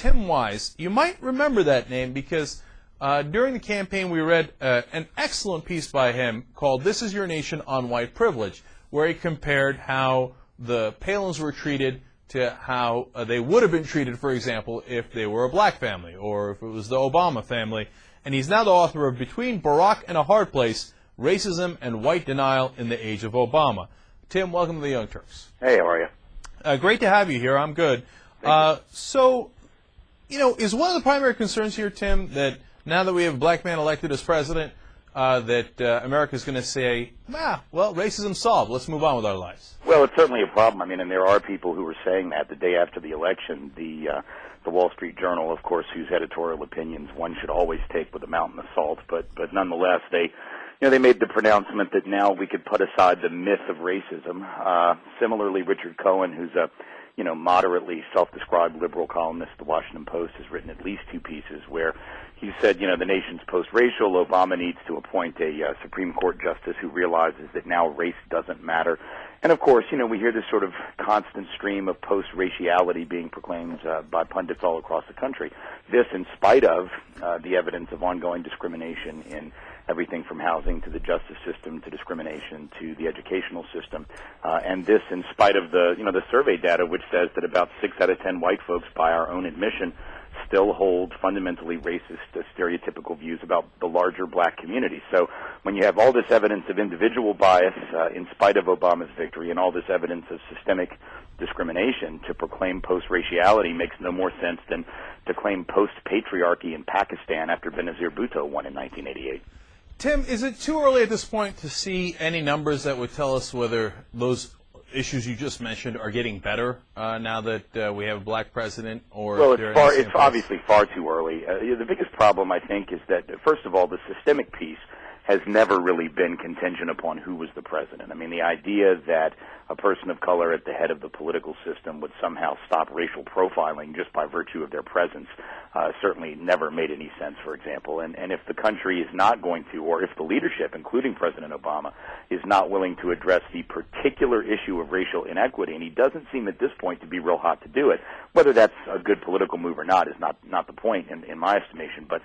Tim Wise. You might remember that name because during the campaign we read an excellent piece by him called "This Is Your Nation on White Privilege," where he compared how the Palins were treated to how they would have been treated, for example, if they were a black family or if it was the Obama family. And he's now the author of Between Barack and a Hard Place, Racism and White Denial in the Age of Obama. Tim, welcome to the Young Turks. Hey, how are you? Great to have you here. I'm good. So, is one of the primary concerns here, Tim, that now that we have a black man elected as president, that America's going to say, well, racism solved. Let's move on with our lives? Well, it's certainly a problem. I mean, and there are people who were saying that the day after the election. The Wall Street Journal, of course, whose editorial opinions one should always take with a mountain of salt, but nonetheless, they made the pronouncement that now we could put aside the myth of racism. Similarly, Richard Cohen, who's a moderately self-described liberal columnist at the Washington Post, has written at least two pieces where he said, the nation's post-racial. Obama needs to appoint a Supreme Court justice who realizes that now race doesn't matter. And, of course, we hear this sort of constant stream of post-raciality being proclaimed by pundits all across the country. This in spite of the evidence of ongoing discrimination in everything from housing to the justice system to discrimination to the educational system. And this in spite of the survey data, which says that about 6 out of 10 white folks, by our own admission, still hold fundamentally racist, stereotypical views about the larger black community. So when you have all this evidence of individual bias in spite of Obama's victory and all this evidence of systemic discrimination, to proclaim post-raciality makes no more sense than to claim post-patriarchy in Pakistan after Benazir Bhutto won in 1988. Tim, is it too early at this point to see any numbers that would tell us whether those issues you just mentioned are getting better now that we have a black president? Or well, it's obviously far too early. The biggest problem, I think, is that, first of all, the systemic piece has never really been contingent upon who was the president. I mean, the idea that a person of color at the head of the political system would somehow stop racial profiling just by virtue of their presence certainly never made any sense, for example. And if the country is not going to, or if the leadership, including President Obama, is not willing to address the particular issue of racial inequity, and he doesn't seem at this point to be real hot to do it, whether that's a good political move or not is not the point in my estimation, but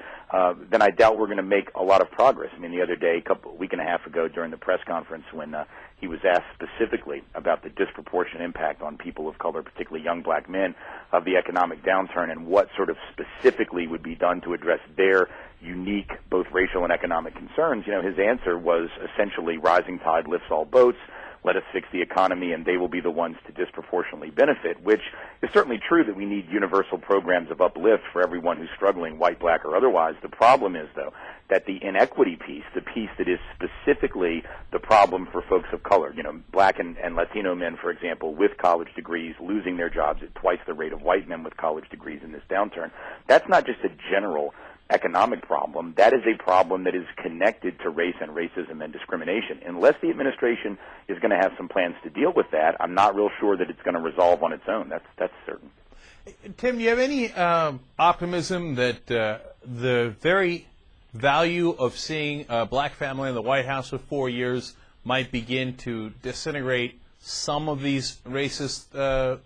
then I doubt we're going to make a lot of progress. I mean, the other day, a week and a half ago during the press conference when he was asked specifically about the disproportionate impact on people of color, particularly young black men, of the economic downturn and what sort of specifically would be done to address their unique both racial and economic concerns, his answer was essentially rising tide lifts all boats. Let us fix the economy, and they will be the ones to disproportionately benefit, which is certainly true that we need universal programs of uplift for everyone who's struggling, white, black, or otherwise. The problem is, though, that the inequity piece, the piece that is specifically the problem for folks of color, black and Latino men, for example, with college degrees, losing their jobs at twice the rate of white men with college degrees in this downturn, that's not just a general economic problem. That is a problem that is connected to race and racism and discrimination. Unless the administration is going to have some plans to deal with that, I'm not real sure that it's going to resolve on its own. That's certain. Tim, do you have any optimism that the very value of seeing a black family in the White House for 4 years might begin to disintegrate some of these racist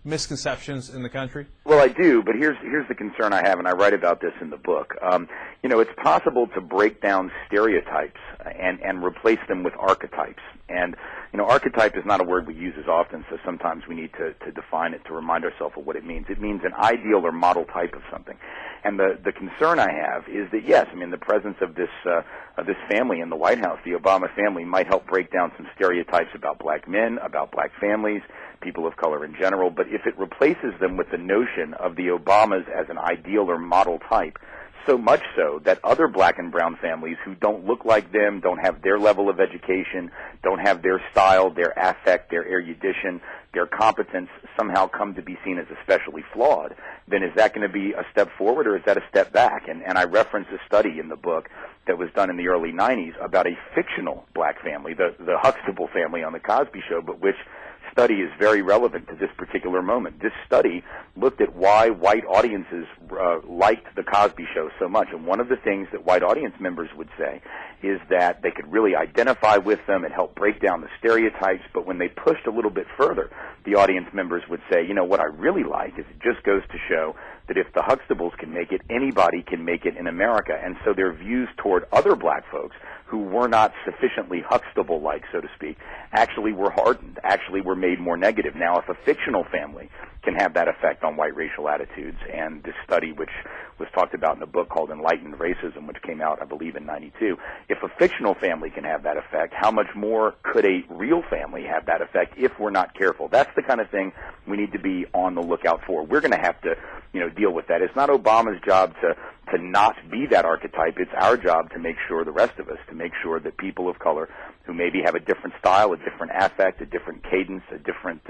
misconceptions in the country? Well, I do, but here's the concern I have, and I write about this in the book. It's possible to break down stereotypes and replace them with archetypes. And, archetype is not a word we use as often, so sometimes we need to define it to remind ourselves of what it means. It means an ideal or model type of something. And the concern I have is that, yes, the presence of this family in the White House, the Obama family, might help break down some stereotypes about black men, about black families, people of color in general. But if it replaces them with the notion of the Obamas as an ideal or model type, so much so that other black and brown families who don't look like them, don't have their level of education, don't have their style, their affect, their erudition, their competence somehow come to be seen as especially flawed, then is that going to be a step forward or is that a step back? And I reference a study in the book that was done in the early 90s about a fictional black family, the Huxtable family on The Cosby Show, but which study is very relevant to this particular moment. This study looked at why white audiences liked the Cosby Show so much. And one of the things that white audience members would say is that they could really identify with them and help break down the stereotypes. But when they pushed a little bit further, the audience members would say, you know, what I really like is it just goes to show that if the Huxtables can make it, anybody can make it in America. And so their views toward other black folks who were not sufficiently Huxtable-like, so to speak, actually were hardened, actually were made more negative. Now, if a fictional family can have that effect on white racial attitudes, and this study, which was talked about in a book called Enlightened Racism, which came out, I believe, in '92, if a fictional family can have that effect, how much more could a real family have that effect if we're not careful? That's the kind of thing we need to be on the lookout for. We're going to have to, deal with that. It's not Obama's job to not be that archetype. It's our job to make sure, the rest of us, to make sure that people of color who maybe have a different style, a different affect, a different cadence, a different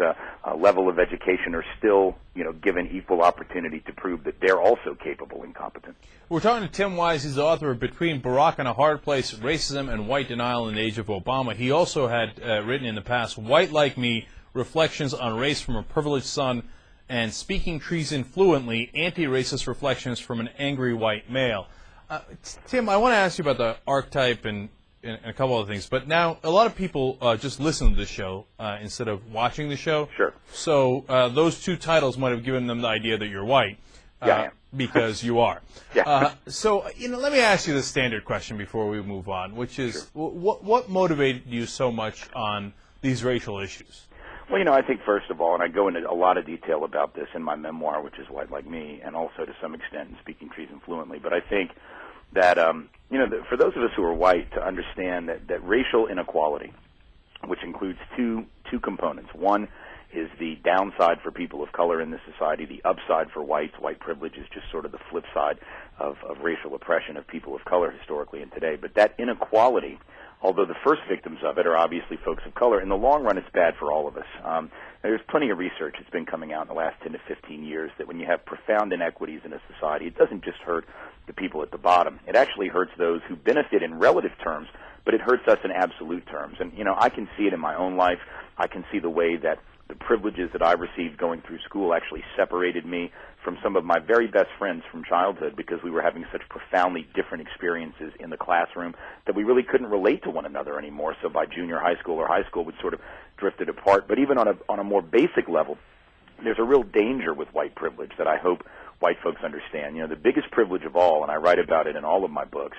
level of education are still, given equal opportunity to prove that they're also capable and competent. We're talking to Tim Wise. He's the author of Between Barack and a Hard Place, Racism and White Denial in the Age of Obama. He also had written in the past, White Like Me, Reflections on Race from a Privileged Son, and Speaking Treason Fluently, Anti-Racist Reflections from an Angry White Male. Tim, I want to ask you about the archetype and a couple other things, but now a lot of people just listen to the show instead of watching the show. Sure. So those two titles might have given them the idea that you're white. Yeah, I am. Because you are. Yeah. So, let me ask you the standard question before we move on, which is, what motivated you so much on these racial issues? Well, I think first of all, and I go into a lot of detail about this in my memoir, which is White Like Me, and also to some extent in Speaking Treason Fluently, but I think that, for those of us who are white, to understand that racial inequality, which includes two components. One is the downside for people of color in this society. The upside for whites. White privilege is just sort of the flip side of racial oppression of people of color historically and today. But that inequality, although the first victims of it are obviously folks of color, in the long run it's bad for all of us. There's plenty of research that's been coming out in the last 10 to 15 years that when you have profound inequities in a society, it doesn't just hurt the people at the bottom. It actually hurts those who benefit in relative terms, but it hurts us in absolute terms. And, I can see it in my own life. I can see the way that the privileges that I received going through school actually separated me from some of my very best friends from childhood because we were having such profoundly different experiences in the classroom that we really couldn't relate to one another anymore. So by junior high school or high school, we sort of drifted apart. But even on a more basic level, there's a real danger with white privilege that I hope white folks understand. The biggest privilege of all, and I write about it in all of my books,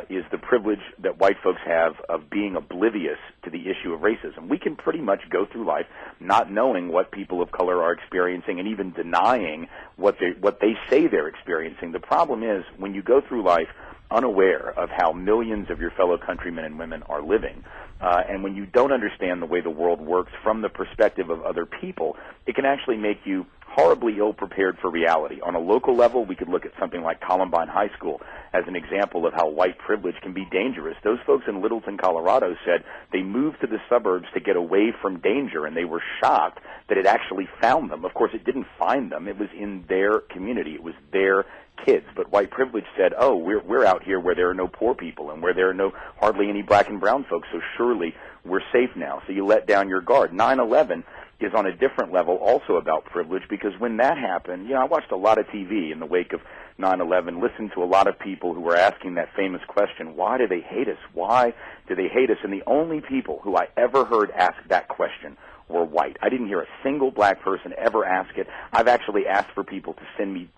is the privilege that white folks have of being oblivious to the issue of racism. We can pretty much go through life not knowing what people of color are experiencing and even denying what they say they're experiencing. The problem is when you go through life unaware of how millions of your fellow countrymen and women are living, and when you don't understand the way the world works from the perspective of other people, it can actually make you horribly ill-prepared for reality. On a local level, we could look at something like Columbine High School as an example of how white privilege can be dangerous. Those folks in Littleton, Colorado said they moved to the suburbs to get away from danger, and they were shocked that it actually found them. Of course, it didn't find them. It was in their community. It was their kids. But white privilege said, oh, we're out here where there are no poor people and where there are hardly any black and brown folks, so surely we're safe now. So you let down your guard. 9/11 is on a different level also about privilege because when that happened, I watched a lot of TV in the wake of 9/11, listened to a lot of people who were asking that famous question, why do they hate us? Why do they hate us? And the only people who I ever heard ask that question were white. I didn't hear a single black person ever ask it. I've actually asked for people to send me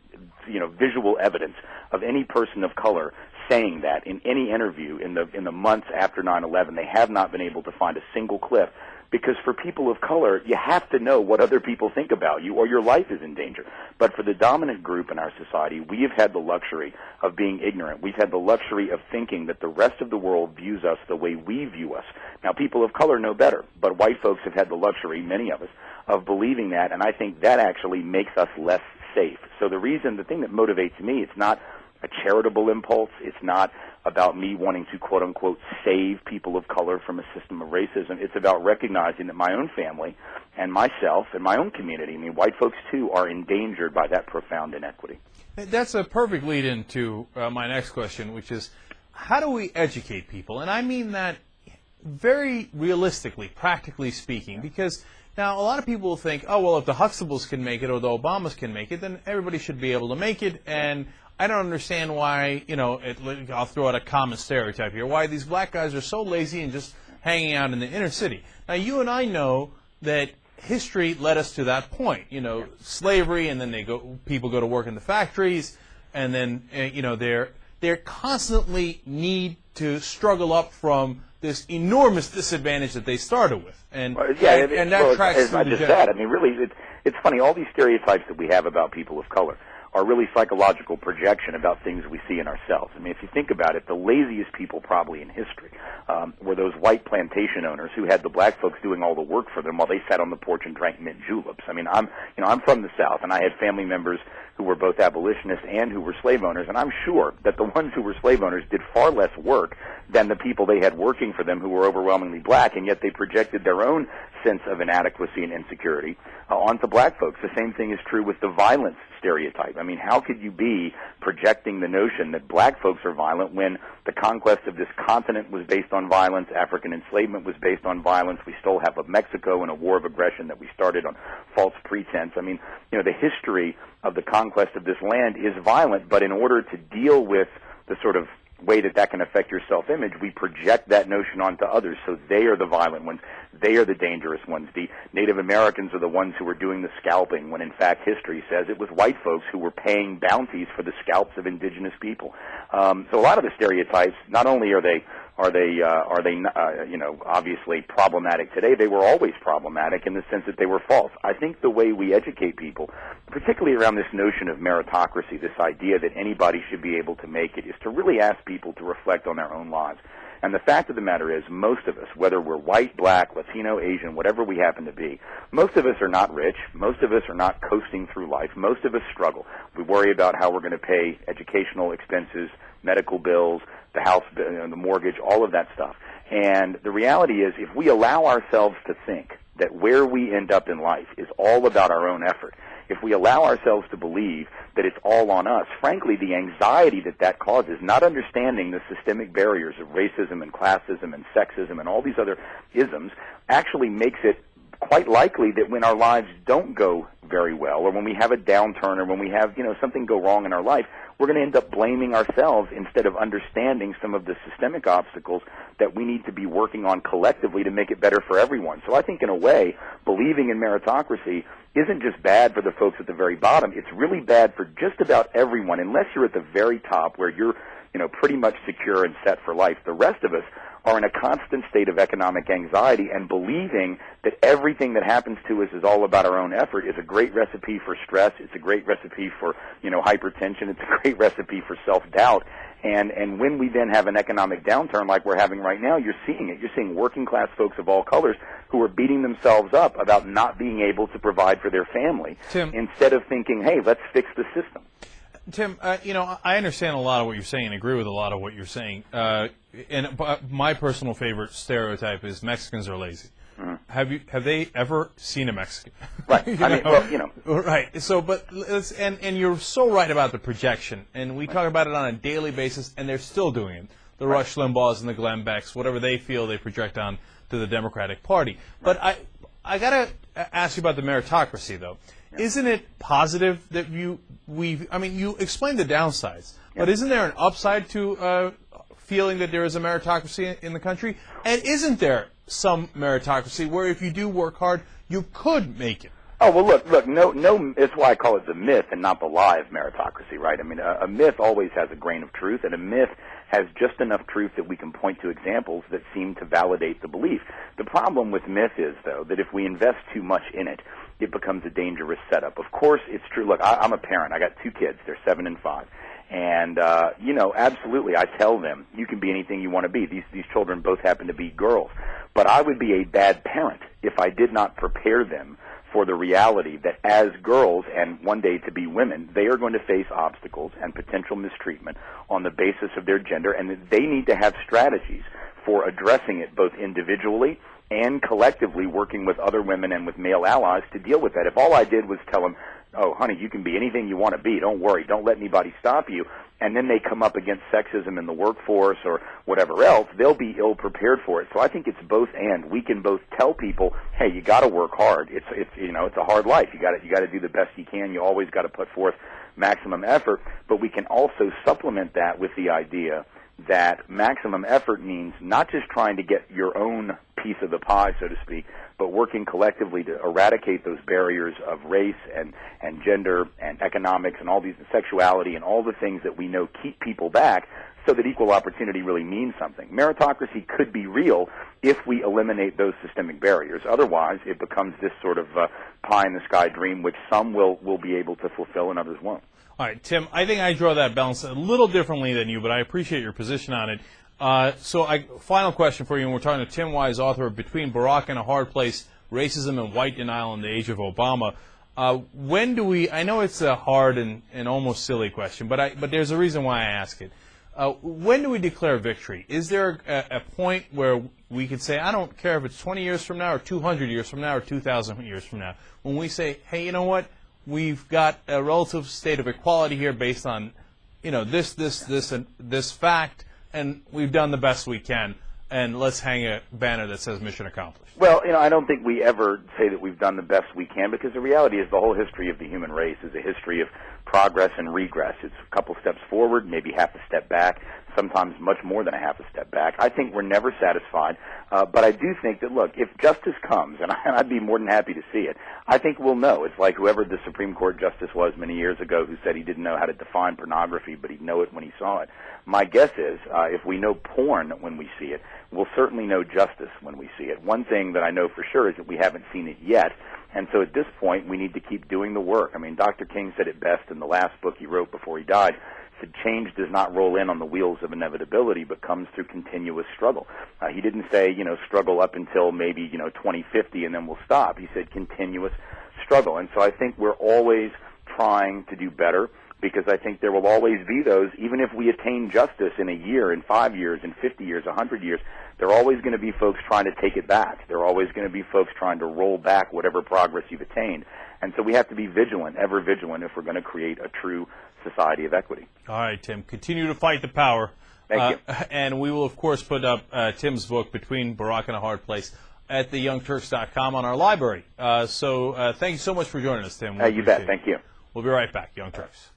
visual evidence of any person of color saying that in any interview in the months after 9/11. They have not been able to find a single clip because for people of color, you have to know what other people think about you or your life is in danger. But for the dominant group in our society, we have had the luxury of being ignorant. We've had the luxury of thinking that the rest of the world views us the way we view us. Now, people of color know better, but white folks have had the luxury, many of us, of believing that, and I think that actually makes us less safe. So the thing that motivates me, it's not a charitable impulse. It's not about me wanting to, quote-unquote, save people of color from a system of racism. It's about recognizing that my own family and myself and my own community, white folks, too, are endangered by that profound inequity. That's a perfect lead-in to my next question, which is, how do we educate people? And I mean that very realistically, practically speaking, because Now, a lot of people think, oh, well, if the Huxtables can make it or the Obamas can make it, then everybody should be able to make it. And I don't understand why, I'll throw out a common stereotype here, why these black guys are so lazy and just hanging out in the inner city. Now, you and I know that history led us to that point. Slavery, and then people go to work in the factories, and then, they're constantly need to struggle up from this enormous disadvantage that they started with, and that tracks it's through not the just that. I mean, really, it's funny. All these stereotypes that we have about people of color are really psychological projection about things we see in ourselves. I mean, if you think about it, the laziest people probably in history were those white plantation owners who had the black folks doing all the work for them while they sat on the porch and drank mint juleps. I mean, I'm from the South, and I had family members who were both abolitionists and who were slave owners, and I'm sure that the ones who were slave owners did far less work than the people they had working for them who were overwhelmingly black, and yet they projected their own sense of inadequacy and insecurity onto black folks. The same thing is true with the violence stereotype. I mean, how could you be projecting the notion that black folks are violent when the conquest of this continent was based on violence, African enslavement was based on violence, we stole half of Mexico in a war of aggression that we started on false pretense. I mean, the history of the conquest of this land is violent, but in order to deal with the sort of way that can affect your self-image, we project that notion onto others, so they are the violent ones, they are the dangerous ones. The Native Americans are the ones who were doing the scalping, when in fact history says it was white folks who were paying bounties for the scalps of indigenous people. So a lot of the stereotypes, not only are they obviously problematic today, they were always problematic in the sense that they were false. I think the way we educate people, particularly around this notion of meritocracy, this idea that anybody should be able to make it, is to really ask people to reflect on their own lives. And the fact of the matter is, most of us, whether we're white, black, Latino, Asian, whatever we happen to be, most of us are not rich. Most of us are not coasting through life. Most of us struggle. We worry about how we're going to pay educational expenses, medical bills, the house, the mortgage, all of that stuff. And the reality is, if we allow ourselves to think that where we end up in life is all about our own effort, if we allow ourselves to believe that it's all on us, frankly, the anxiety that causes, not understanding the systemic barriers of racism and classism and sexism and all these other isms, actually makes it quite likely that when our lives don't go very well, or when we have a downturn, or when we have, something go wrong in our life, we're going to end up blaming ourselves instead of understanding some of the systemic obstacles that we need to be working on collectively to make it better for everyone. So I think, in a way, believing in meritocracy isn't just bad for the folks at the very bottom. It's really bad for just about everyone, unless you're at the very top where you're, pretty much secure and set for life. The rest of us are in a constant state of economic anxiety, and believing that everything that happens to us is all about our own effort is a great recipe for stress. It's a great recipe for, hypertension. It's a great recipe for self-doubt. And when we then have an economic downturn like we're having right now, you're seeing it. You're seeing working class folks of all colors who are beating themselves up about not being able to provide for their family, Tim, instead of thinking, hey, let's fix the system. Tim, I understand a lot of what you're saying and agree with a lot of what you're saying. And my personal favorite stereotype is Mexicans are lazy. Mm-hmm. Have they ever seen a Mexican? Right. Right. So, but and you're so right about the projection, and we talk about it on a daily basis, and they're still doing it. The Rush Limbaughs and the Glenn Becks, whatever they feel, they project on to the Democratic Party. But I gotta ask you about the meritocracy, though. Yeah. Isn't it positive that you explained the downsides, but isn't there an upside to feeling that there is a meritocracy in the country? And isn't there some meritocracy where if you do work hard, you could make it? Oh, well, look, no, it's why I call it the myth and not the lie of meritocracy, right? I mean, a myth always has a grain of truth, and a myth has just enough truth that we can point to examples that seem to validate the belief. The problem with myth is, though, that if we invest too much in it, it becomes a dangerous setup. Of course, it's true. Look, I'm a parent. I got 2 kids. They're 7 and 5. And, absolutely, I tell them, you can be anything you want to be. These children both happen to be girls. But I would be a bad parent if I did not prepare them for the reality that as girls, and one day to be women, they are going to face obstacles and potential mistreatment on the basis of their gender, and that they need to have strategies for addressing it both individually and collectively, working with other women and with male allies to deal with that. If all I did was tell them, oh, honey, you can be anything you want to be, don't worry, don't let anybody stop you, and then they come up against sexism in the workforce or whatever else, they'll be ill prepared for it. So I think it's both and. We can both tell people, hey, you got to work hard. It's a hard life. You got to do the best you can. You always got to put forth maximum effort. But we can also supplement that with the idea that maximum effort means not just trying to get your own piece of the pie, so to speak, but working collectively to eradicate those barriers of race and gender and economics and all these, sexuality and all the things that we know keep people back, so that equal opportunity really means something. Meritocracy could be real if we eliminate those systemic barriers. Otherwise, it becomes this sort of pie-in-the-sky dream, which some will be able to fulfill and others won't. All right, Tim, I think I draw that balance a little differently than you, but I appreciate your position on it. Final question for you, and we're talking to Tim Wise, author of Between Barack and a Hard Place, Racism and White Denial in the Age of Obama. When do we, I know it's a hard and almost silly question, but there's a reason why I ask it. When do we declare victory? Is there a point where we could say, I don't care if it's 20 years from now or 200 years from now or 2,000 years from now, when we say, hey, you know what? We've got a relative state of equality here based on, this fact, and we've done the best we can, and let's hang a banner that says mission accomplished. Well, I don't think we ever say that we've done the best we can, because the reality is the whole history of the human race is a history of progress and regress. It's a couple steps forward, maybe half a step back, sometimes much more than a half a step back. I think we're never satisfied, but I do think that, look, if justice comes, and I'd be more than happy to see it, I think we'll know. It's like whoever the Supreme Court justice was many years ago who said he didn't know how to define pornography, but he'd know it when he saw it. My guess is, if we know porn when we see it, we'll certainly know justice when we see it. One thing that I know for sure is that we haven't seen it yet, and so at this point we need to keep doing the work. I mean, Dr. King said it best in the last book he wrote before he died. He said, change does not roll in on the wheels of inevitability, but comes through continuous struggle. He didn't say, struggle up until maybe, 2050 and then we'll stop. He said continuous struggle. And so I think we're always trying to do better, because I think there will always be those, even if we attain justice in a year, in 5 years, in 50 years, 100 years, there are always going to be folks trying to take it back. There are always going to be folks trying to roll back whatever progress you've attained. And so we have to be vigilant, ever vigilant, if we're going to create a true society of equity. All right, Tim. Continue to fight the power. Thank you. And we will, of course, put up Tim's book, Between Barack and a Hard Place, at theyoungturks.com on our library. Thank you so much for joining us, Tim. You bet. Thank you. We'll be right back. Young Turks.